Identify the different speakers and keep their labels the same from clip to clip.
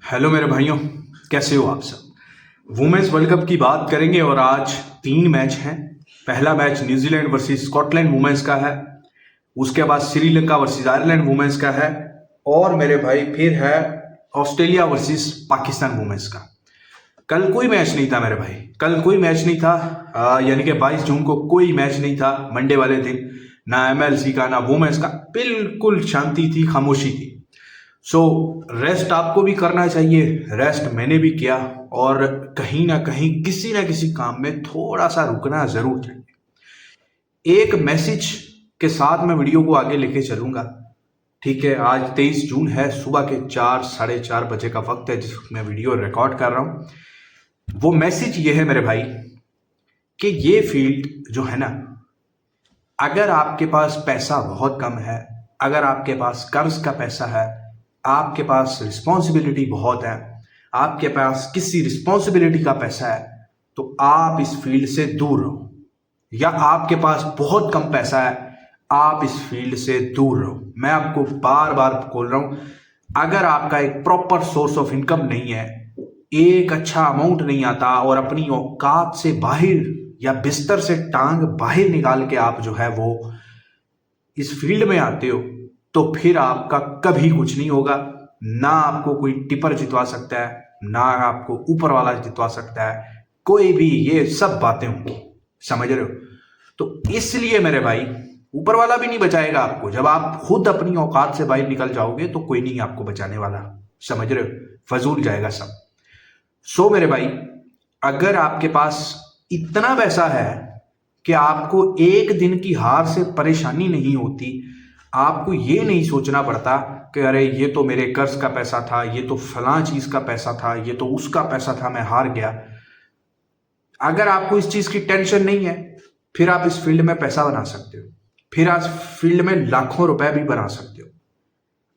Speaker 1: Hello मेरे भाइयों, कैसे हो आप सब। वुमेन्स वर्ल्ड कप की बात करेंगे और आज 3 मैच हैं। पहला match New Zealand versus Scotland women's का है, उसके बाद श्रीलंका वर्सेस आयरलैंड वुमेन्स का है और मेरे भाई फिर है ऑस्ट्रेलिया वर्सेस पाकिस्तान वुमेन्स का। कल कोई मैच नहीं था मेरे भाई, कल कोई मैच नहीं था। यानी कि 22 जून को कोई मैच नहीं था मंडे वाले दिन, ना एमएलसी का ना वुमेन्स का। बिल्कुल शांति थी, खामोशी थी। सो रेस्ट आपको भी करना चाहिए, रेस्ट मैंने भी किया और कहीं ना कहीं किसी ना किसी काम में थोड़ा सा रुकना जरूर चाहिए। एक मैसेज के साथ मैं वीडियो को आगे लेके चलूंगा। ठीक है, आज 23 जून है, सुबह के 4 साढ़े 4 बजे का वक्त है जिसमें वीडियो रिकॉर्ड कर रहा हूं। वो मैसेज ये है मेरे भाई कि ये फील्ड जो है ना, अगर आपके पास पैसा बहुत कम है, अगर आपके पास कर्ज का पैसा है, आपके पास रिस्पॉन्सिबिलिटी बहुत है, आपके पास किसी रिस्पॉन्सिबिलिटी का पैसा है, तो आप इस फील्ड से दूर रहो। या आपके पास बहुत कम पैसा है, आप इस फील्ड से दूर रहो। मैं आपको बार बार बोल रहा हूं, अगर आपका एक प्रॉपर सोर्स ऑफ इनकम नहीं है, एक अच्छा अमाउंट नहीं आता और अपनी औकात से बाहर या बिस्तर से टांग बाहर निकाल के आप जो है वो इस फील्ड में आते हो, तो फिर आपका कभी कुछ नहीं होगा। ना आपको कोई टिपर जितवा सकता है, ना आपको ऊपर वाला जितवा सकता है, कोई भी। ये सब बातें होंगी, समझ रहे हो। तो इसलिए मेरे भाई, ऊपर वाला भी नहीं बचाएगा आपको। जब आप खुद अपनी औकात से बाहर निकल जाओगे तो कोई नहीं आपको बचाने वाला, समझ रहे हो। फजूल जाएगा सब। सो मेरे भाई, अगर आपके पास इतना पैसा है कि आपको एक दिन की हार से परेशानी नहीं होती, आपको ये नहीं सोचना पड़ता कि अरे ये तो मेरे कर्ज का पैसा था, ये तो फलां चीज का पैसा था, ये तो उसका पैसा था, मैं हार गया। अगर आपको इस चीज की टेंशन नहीं है, फिर आप इस फील्ड में पैसा बना सकते हो, फिर आप फील्ड में लाखों रुपए भी बना सकते हो।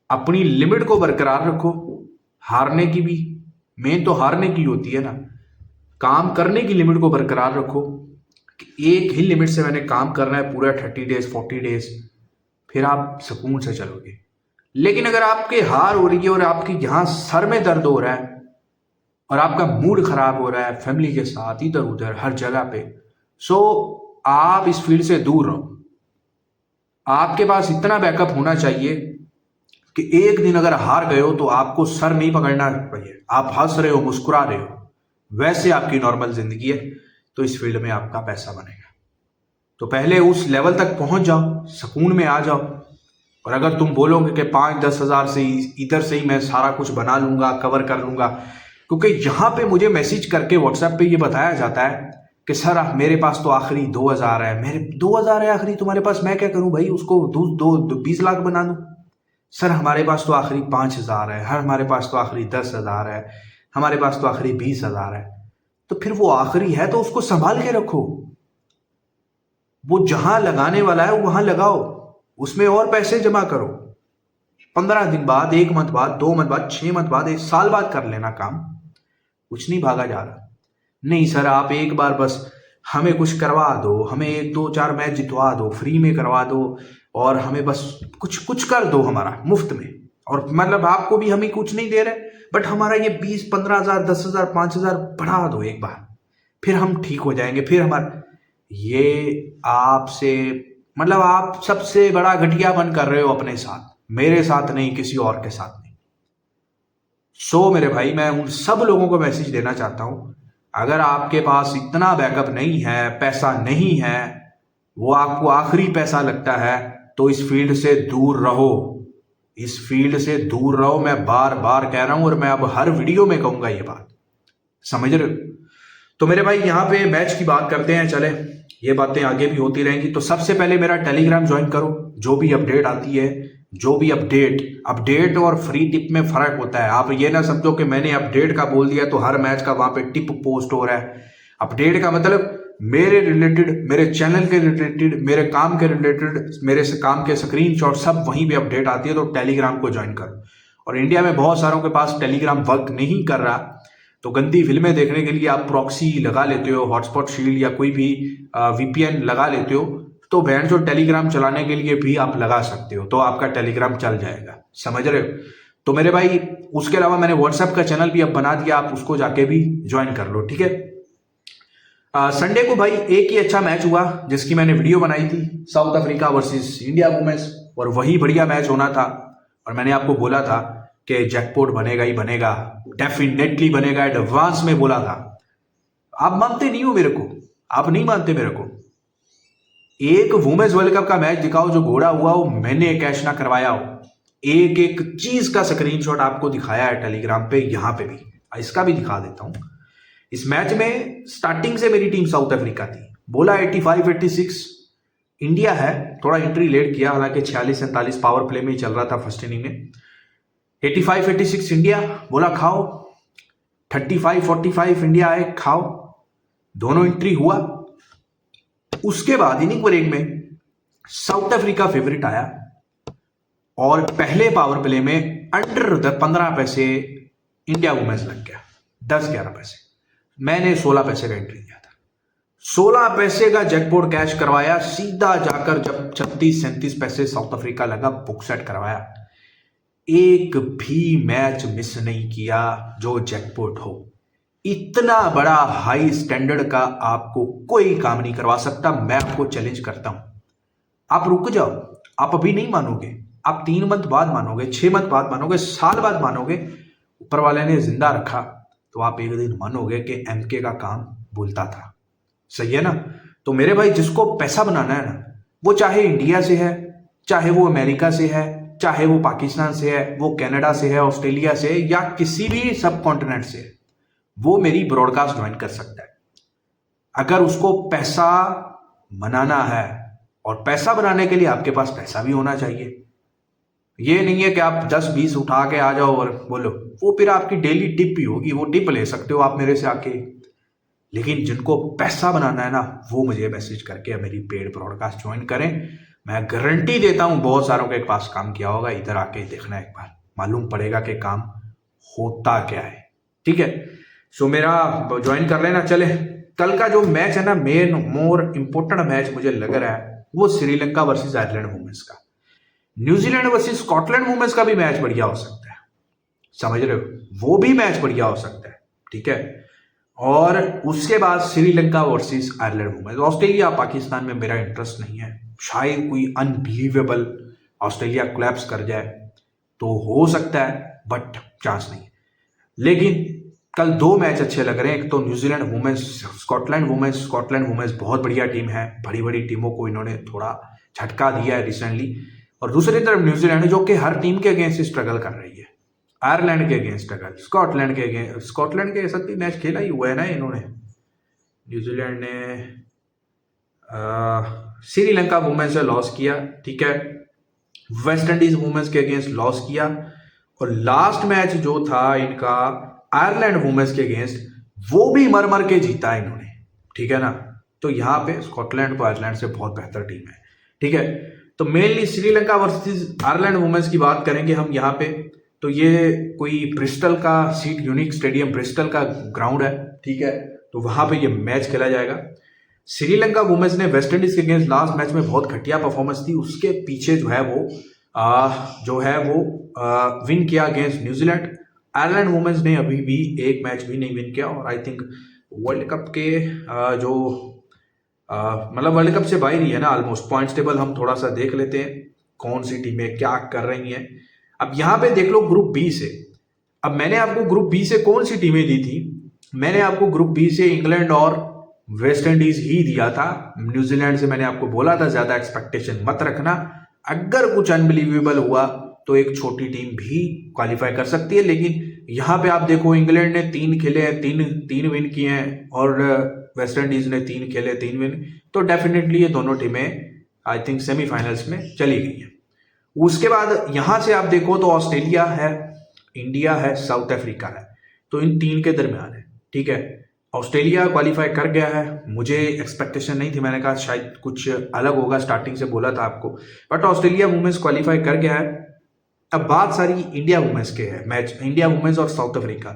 Speaker 1: अपनी लिमिट को बरकरार रखो, हारने की भी। मेन तो हारने की होती है ना। काम करने की लिमिट को बरकरार रखो कि एक ही लिमिट से मैंने काम करना है पूरा 30 डेज 40 डेज, फिर आप सुकून से चलोगे। लेकिन अगर आपके हार हो रही है और आपकी यहां सर में दर्द हो रहा है और आपका मूड खराब हो रहा है फैमिली के साथ इधर उधर हर जगह पे, सो आप इस फील्ड से दूर रहो। आपके पास इतना बैकअप होना चाहिए कि एक दिन अगर हार गए हो तो आपको सर नहीं पकड़ना चाहिए। आप हंस रहे हो, मुस्कुरा रहे हो, वैसे आपकी नॉर्मल जिंदगी है, तो इस फील्ड में आपका पैसा बनेगा। तो पहले उस लेवल तक पहुंच जाओ, सुकून में आ जाओ। और अगर तुम बोलोगे कि 5-10 हज़ार से इधर से ही मैं सारा कुछ बना लूंगा, कवर कर लूंगा, क्योंकि यहां पे मुझे मैसेज करके व्हाट्सएप पे ये बताया जाता है कि सर मेरे पास तो आखिरी 2,000 है, मेरे 2,000 है आखिरी तुम्हारे पास, मैं क्या करूं भाई, उसको 20 लाख बना दूं। सर हमारे पास तो आखिरी 5,000 है, हमारे पास तो आखिरी 10,000 है, हमारे पास तो आखिरी 20,000 है। तो फिर वो आखिरी है तो उसको संभाल के रखो। वो जहां लगाने वाला है वहां लगाओ, उसमें और पैसे जमा करो। 15 दिन बाद, 1 मंथ बाद, 2 मंथ बाद, 6 मंथ बाद, 1 साल बाद कर लेना काम। कुछ नहीं भागा जा रहा। नहीं सर, आप एक बार बस हमें कुछ करवा दो, हमें 1-2-4 मैच जितवा दो, फ्री में करवा दो, और हमें बस कुछ कुछ कर दो हमारा मुफ्त में। और मतलब आपको भी हम ही कुछ नहीं दे रहे, बट हमारा ये 20-15 हज़ार, 10,000, 5,000 बढ़ा दो एक बार, फिर हम ठीक हो जाएंगे। फिर हमारा ये आपसे मतलब आप सबसे बड़ा घटियापन कर रहे हो अपने साथ, मेरे साथ नहीं, किसी और के साथ नहीं। सो मेरे भाई, मैं उन सब लोगों को मैसेज देना चाहता हूं, अगर आपके पास इतना बैकअप नहीं है, पैसा नहीं है, वो आपको आखिरी पैसा लगता है, तो इस फील्ड से दूर रहो। इस फील्ड से दूर रहो, मैं बार बार कह रहा हूं और मैं अब हर वीडियो में कहूंगा ये बात, समझ रहे हो। तो मेरे भाई, यहाँ पे मैच की बात करते हैं, चले, ये बातें आगे भी होती रहेंगी। तो सबसे पहले मेरा टेलीग्राम ज्वाइन करो, जो भी अपडेट आती है, जो भी अपडेट और फ्री टिप में फर्क होता है। आप ये ना समझो कि मैंने अपडेट का बोल दिया तो हर मैच का वहां पे टिप पोस्ट हो रहा है। अपडेट का मतलब मेरे रिलेटेड, मेरे चैनल के रिलेटेड, मेरे काम के रिलेटेड, मेरे से काम के स्क्रीनशॉट सब वहीं पे अपडेट आती है। तो टेलीग्राम को ज्वाइन करो। और इंडिया में बहुत सारों के पास टेलीग्राम वर्क नहीं कर रहा, तो गंदी फिल्में देखने के लिए आप प्रॉक्सी लगा लेते हो, हॉटस्पॉट शील्ड या कोई भी वीपीएन लगा लेते हो, तो बैंड जो टेलीग्राम चलाने के लिए भी आप लगा सकते हो, तो आपका टेलीग्राम चल जाएगा, समझ रहे हो। तो मेरे भाई उसके अलावा मैंने व्हाट्सएप का चैनल भी अब बना दिया, आप उसको जाके भी ज्वाइन कर लो, ठीक है। संडे को भाई एक ही अच्छा मैच हुआ जिसकी मैंने वीडियो बनाई थी, South Africa versus India women's, और वही बढ़िया मैच होना था। और मैंने आपको बोला था कि जैकपॉट बनेगा ही बनेगा, डेफिनेटली बनेगा, एडवांस में बोला था। आप मानते नहीं हो मेरे को, आप नहीं मानते मेरे को। एक वुमेन्स वर्ल्ड कप का मैच दिखाओ जो घोड़ा हुआ हो, मैंने कैश ना करवाया हो। एक एक चीज का स्क्रीनशॉट आपको दिखाया है टेलीग्राम पे, यहां पे भी, इसका भी दिखा देता हूं। इस मैच में स्टार्टिंग से मेरी टीम साउथ अफ्रीका थी, बोला 85-86 इंडिया है, थोड़ा एंट्री लेट किया, हालांकि 46-47 पावर प्ले में ही चल रहा था फर्स्ट इनिंग में। 85-86 इंडिया, बोला खाओ। 35-45 इंडिया आए, खाओ। दोनों एंट्री हुआ। उसके बाद इनिंग ब्रेक में साउथ अफ्रीका फेवरेट आया और पहले पावर प्ले में अंडर 15 पैसे इंडिया वुमेन्स लग गया, 10-11 पैसे। मैंने 16 पैसे का एंट्री दिया था, 16 पैसे का जैकपॉट कैश करवाया, सीधा जाकर जब 36-37 पैसे साउथ अफ्रीका लगा, बुक सेट करवाया। एक भी मैच मिस नहीं किया जो जैकपॉट हो। इतना बड़ा हाई स्टैंडर्ड का आपको कोई काम नहीं करवा सकता, मैं आपको चैलेंज करता हूं। आप रुक जाओ, आप अभी नहीं मानोगे, आप 3 मंथ बाद मानोगे, 6 मंथ बाद मानोगे, साल बाद मानोगे। ऊपर वाले ने जिंदा रखा तो आप एक दिन मानोगे कि एमके का काम बोलता था। सही है ना। तो मेरे भाई, जिसको पैसा बनाना है ना, वो चाहे इंडिया से है, चाहे वो अमेरिका से है, चाहे वो पाकिस्तान से है, वो कनाडा से है, ऑस्ट्रेलिया से है, या किसी भी सब कॉन्टिनेंट से है, वो मेरी ब्रॉडकास्ट ज्वाइन कर सकता है अगर उसको पैसा बनाना है। और पैसा बनाने के लिए आपके पास पैसा भी होना चाहिए। ये नहीं है कि आप 10-20 उठा के आ जाओ और बोलो, वो फिर आपकी डेली टिप ही होगी, वो टिप ले सकते हो आप मेरे से आके। लेकिन जिनको पैसा बनाना है ना, वो मुझे मैसेज करके मेरी पेड ब्रॉडकास्ट ज्वाइन करें। मैं गारंटी देता हूं बहुत सारों के पास काम किया होगा, इधर आके देखना एक बार, मालूम पड़ेगा कि काम होता क्या है, ठीक है। सो मेरा ज्वाइन कर लेना। चले, कल का जो मैच है ना, मेन मोर इंपोर्टेंट मैच मुझे लग रहा है वो श्रीलंका वर्सेस आयरलैंड वुमेन्स का। न्यूजीलैंड वर्सेस स्कॉटलैंड वुमेन्स का भी मैच बढ़िया हो सकता है, समझ रहे हो, वो भी मैच बढ़िया हो सकता है, ठीक है। और उसके बाद Sri Lanka versus Ireland women's. Australia Pakistan में मेरा इंटरेस्ट नहीं है, शायद कोई अनबिलीवेबल ऑस्ट्रेलिया कोलैप्स कर जाए तो हो सकता है, बट चांस नहीं। लेकिन कल 2 मैच अच्छे लग रहे हैं। एक तो New Zealand women's Scotland women's. Scotland women's बहुत बढ़िया टीम है, बड़ी बड़ी टीमों को इन्होंने थोड़ा झटका दिया है रिसेंटली। और दूसरी तरफ न्यूजीलैंड जो कि हर टीम के अगेंस्ट स्ट्रगल कर रही है, आयरलैंड के अगेंस्ट स्ट्रगल, स्कॉटलैंड के अगेंस्ट, स्कॉटलैंड के साथ भी मैच खेला ही हुआ है ना इन्होंने। न्यूजीलैंड ने श्रीलंका वुमेन्स से लॉस किया, ठीक है, वेस्ट इंडीज वुमेन्स के अगेंस्ट लॉस किया, और लास्ट मैच जो था इनका आयरलैंड वुमेन्स के अगेंस्ट, वो भी मर मर के जीता इन्होंने, ठीक है ना। तो यहाँ पे स्कॉटलैंड तो आयरलैंड से बहुत बेहतर टीम है, ठीक है। तो mainly Sri Lanka versus Ireland women's की बात करेंगे हम यहाँ पे। तो ये कोई ब्रिस्टल का सीट यूनिक स्टेडियम, ब्रिस्टल का ग्राउंड है, ठीक है। तो वहां पे ये मैच खेला जाएगा। श्रीलंका वुमेन्स ने वेस्ट इंडीज के अगेंस्ट लास्ट मैच में बहुत घटिया परफॉर्मेंस थी, उसके पीछे जो है वो विन किया अगेंस्ट न्यूजीलैंड। आयरलैंड वुमेन्स ने अभी भी एक मैच भी नहीं विन किया, और आई थिंक वर्ल्ड कप के मतलब वर्ल्ड कप से बाहर ही है ना ऑलमोस्ट। पॉइंट्स टेबल हम थोड़ा सा देख लेते हैं, कौन सी टीमें क्या कर रही हैं। अब यहाँ पे देख लो ग्रुप बी से। अब मैंने आपको ग्रुप बी से कौन सी टीमें दी थी, मैंने आपको ग्रुप बी से इंग्लैंड और वेस्ट इंडीज ही दिया था। न्यूजीलैंड से मैंने आपको बोला था ज्यादा एक्सपेक्टेशन मत रखना, अगर कुछ अनबिलीवेबल हुआ तो एक छोटी टीम भी क्वालिफाई कर सकती है। लेकिन यहाँ पे आप देखो, इंग्लैंड ने 3 खेले हैं, तीन विन किए हैं, और वेस्ट इंडीज ने 3 खेले 3 विन। तो डेफिनेटली ये दोनों टीमें आई थिंक सेमीफाइनल्स में चली गई हैं। उसके बाद यहां से आप देखो तो ऑस्ट्रेलिया है, इंडिया है, साउथ अफ्रीका है, तो इन 3 के दरमियान है, ठीक है। ऑस्ट्रेलिया क्वालिफाई कर गया है, मुझे एक्सपेक्टेशन नहीं थी, मैंने कहा शायद कुछ अलग होगा, स्टार्टिंग से बोला था आपको, बट ऑस्ट्रेलिया वुमेन्स क्वालिफाई कर गया है। अब बात सारी इंडिया वुमेन्स के है, मैच इंडिया वुमेन्स और साउथ अफ्रीका।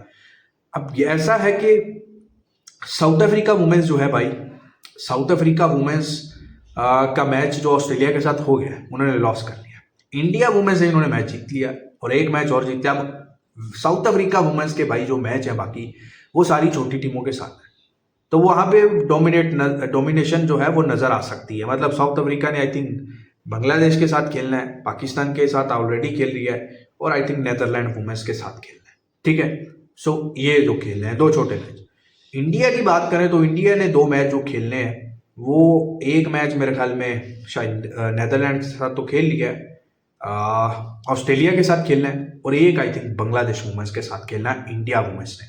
Speaker 1: अब ऐसा है कि साउथ अफ्रीका वुमेन्स जो है भाई, साउथ अफ्रीका वुमेन्स का मैच जो ऑस्ट्रेलिया के साथ हो गया, उन्होंने लॉस कर लिया। इंडिया वुमेन्स ने इन्होंने मैच जीत लिया, और एक मैच और जीतते। अब साउथ अफ्रीका वुमेन्स के भाई जो मैच है बाकी वो सारी छोटी टीमों के साथ है, तो वहां पे डोमिनेशन जो है वो नजर आ सकती है। मतलब साउथ अफ्रीका ने आई थिंक बांग्लादेश के साथ खेलना है, पाकिस्तान के साथ ऑलरेडी खेल रही है, और आई थिंक नेदरलैंड वुमेन्स के साथ खेलना है। ठीक है, सो ये जो खेलने हैं 2 छोटे मैच। इंडिया की बात करें तो इंडिया ने 2 मैच जो खेलने हैं, वो एक मैच मेरे ख्याल में शायद नेदरलैंड के साथ तो खेल लिया है, ऑस्ट्रेलिया के साथ खेलना है, और एक आई थिंक बांग्लादेश वुमेन्स के साथ खेलना है इंडिया वुमेन्स ने।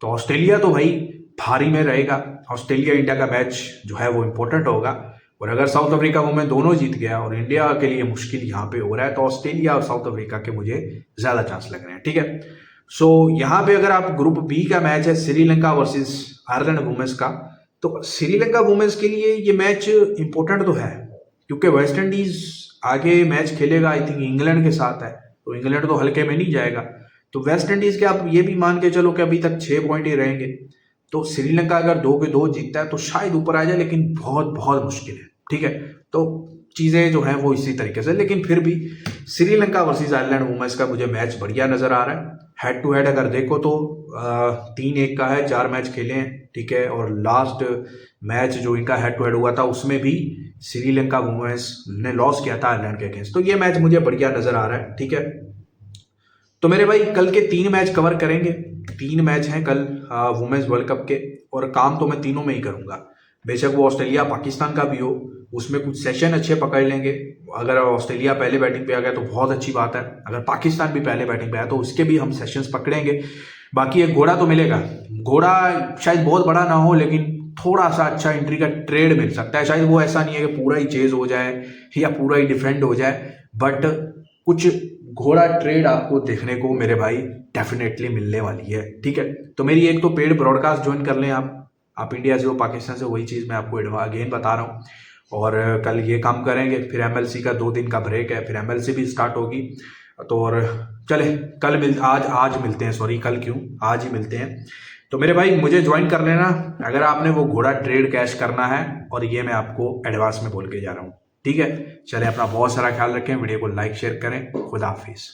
Speaker 1: तो ऑस्ट्रेलिया तो भाई भारी में रहेगा, ऑस्ट्रेलिया इंडिया का मैच जो है वो इंपॉर्टेंट होगा, और अगर साउथ अफ्रीका वुमेन दोनों जीत गया और इंडिया के लिए मुश्किल यहाँ पे हो रहा है, तो ऑस्ट्रेलिया और साउथ अफ्रीका के मुझे ज्यादा चांस लग रहे हैं। ठीक है, सो यहाँ पे अगर आप ग्रुप बी का मैच है श्रीलंका वर्सेस आयरलैंड वुमेन्स का, तो श्रीलंका वुमेन्स के लिए ये मैच इंपॉर्टेंट तो है, क्योंकि वेस्ट इंडीज आगे मैच खेलेगा आई थिंक इंग्लैंड के साथ है, तो इंग्लैंड तो हल्के में नहीं जाएगा। तो वेस्ट इंडीज के आप ये भी मान के चलो कि अभी तक 6 पॉइंट ही रहेंगे, तो श्रीलंका अगर 2 के 2 जीतता है तो शायद ऊपर आ जाए, लेकिन बहुत बहुत मुश्किल है। ठीक है, तो चीज़ें जो हैं वो इसी तरीके से, लेकिन फिर भी श्रीलंका वर्सेस आयरलैंड वुमेन्स का मुझे मैच बढ़िया नज़र आ रहा है। हेड टू हेड अगर देखो तो 3-1 का है, 4 मैच खेले हैं। ठीक है, और लास्ट मैच जो इनका हेड टू हेड हुआ था उसमें भी श्रीलंका वुमेन्स ने लॉस किया था आयरलैंड के अगेंस्ट, तो ये मैच मुझे बढ़िया नज़र आ रहा है। ठीक है, तो मेरे भाई कल के 3 मैच कवर करेंगे। 3 मैच हैं कल वुमेन्स वर्ल्ड कप के, और काम तो मैं तीनों में ही करूंगा, बेशक वो ऑस्ट्रेलिया पाकिस्तान का भी हो, उसमें कुछ सेशन अच्छे पकड़ लेंगे। अगर ऑस्ट्रेलिया पहले बैटिंग पे आ गया तो बहुत अच्छी बात है, अगर पाकिस्तान भी पहले बैटिंग पे आया तो उसके भी हम सेशंस पकड़ेंगे। बाकी एक घोड़ा तो मिलेगा, घोड़ा शायद बहुत बड़ा ना हो, लेकिन थोड़ा सा अच्छा एंट्री का ट्रेड मिल सकता है। शायद वो ऐसा नहीं है कि पूरा ही चेज हो जाए या पूरा ही डिफेंड हो जाए, बट कुछ घोड़ा ट्रेड आपको देखने को मेरे भाई डेफिनेटली मिलने वाली है। ठीक है, तो मेरी एक तो पेड ब्रॉडकास्ट ज्वाइन कर लें आप इंडिया से हो पाकिस्तान से, वही चीज़ मैं आपको अगेन बता रहा हूँ। और कल ये काम करेंगे, फिर एमएलसी का 2 दिन का ब्रेक है, फिर एमएलसी भी स्टार्ट होगी। तो और चले आज मिलते हैं, सॉरी कल क्यों, आज ही मिलते हैं। तो मेरे भाई मुझे ज्वाइन कर लेना अगर आपने वो घोड़ा ट्रेड कैश करना है, और ये मैं आपको एडवांस में बोल के जा रहा हूँ। ठीक है, चले अपना बहुत सारा ख्याल रखें, वीडियो को लाइक शेयर करें, खुदा हाफिज।